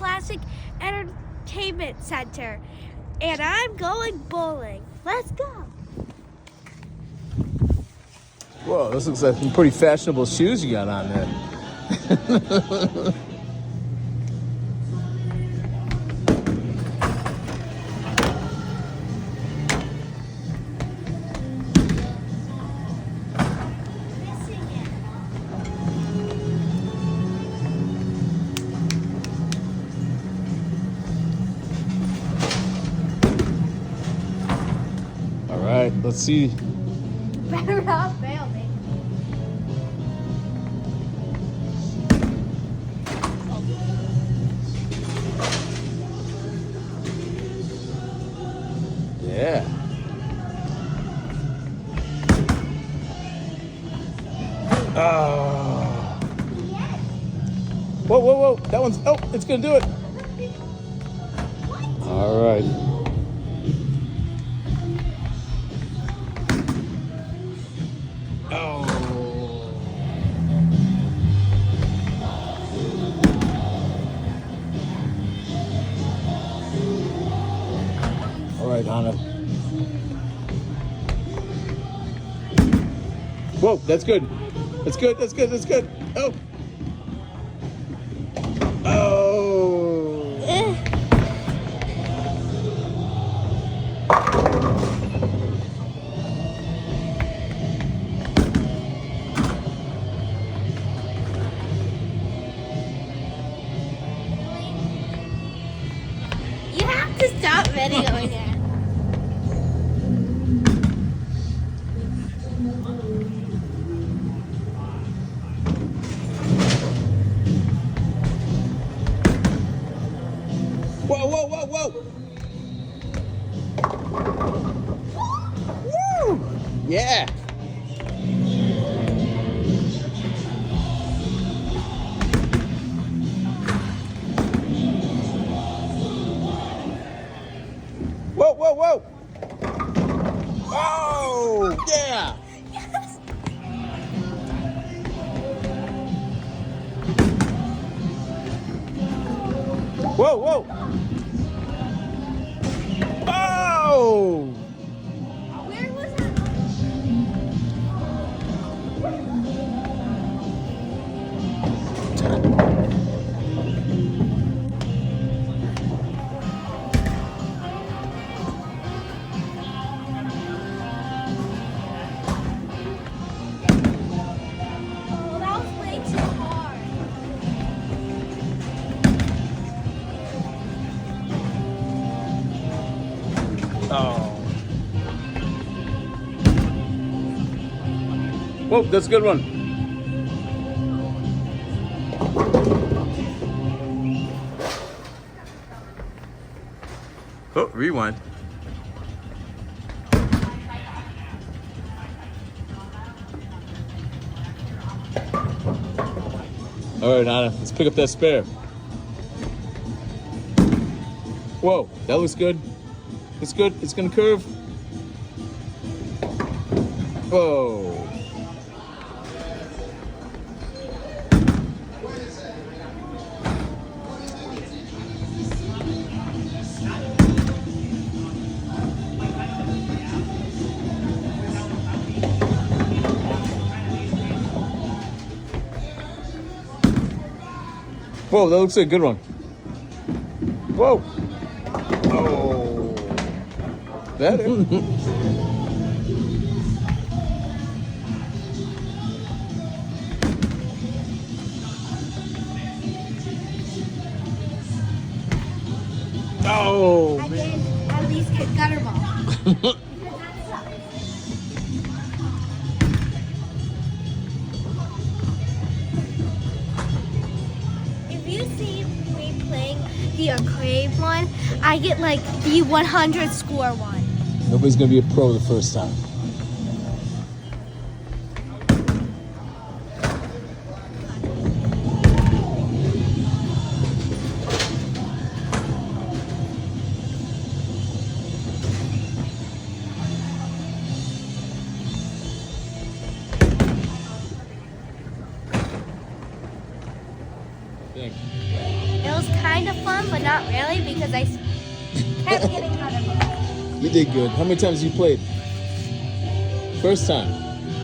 classic entertainment center. And I'm going bowling. Let's go. Whoa, this looks like some pretty fashionable shoes you got on there. All right, let's see. Better not fail me. Yeah. Oh. Whoa, whoa, whoa. That one's, oh, it's going to do it. All right. Oh. All right, Hana. Whoa, that's good. That's good, that's good, that's good. Oh. Oh. You have to stop videoing it. Whoa, whoa, whoa, whoa. Woo! Yeah. Whoa, whoa, whoa. Oh, yeah. Yes. Whoa, whoa. Oh. Where was that? Oh, that was way too hard. Oh. Whoa, that's a good one. Oh, rewind. All right, Hana, let's pick up that spare. Whoa, that looks good. It's good. It's gonna curve. Whoa. Whoa, that looks like a good one. Whoa. Oh. Better. Oh, I man. did at least hit gutter ball. If you see me playing the arcade one, I get like the 100 score one. Nobody's gonna be a pro the first time. It was kind of fun, but not really because I kept getting out of it. You did good. How many times you played? First time.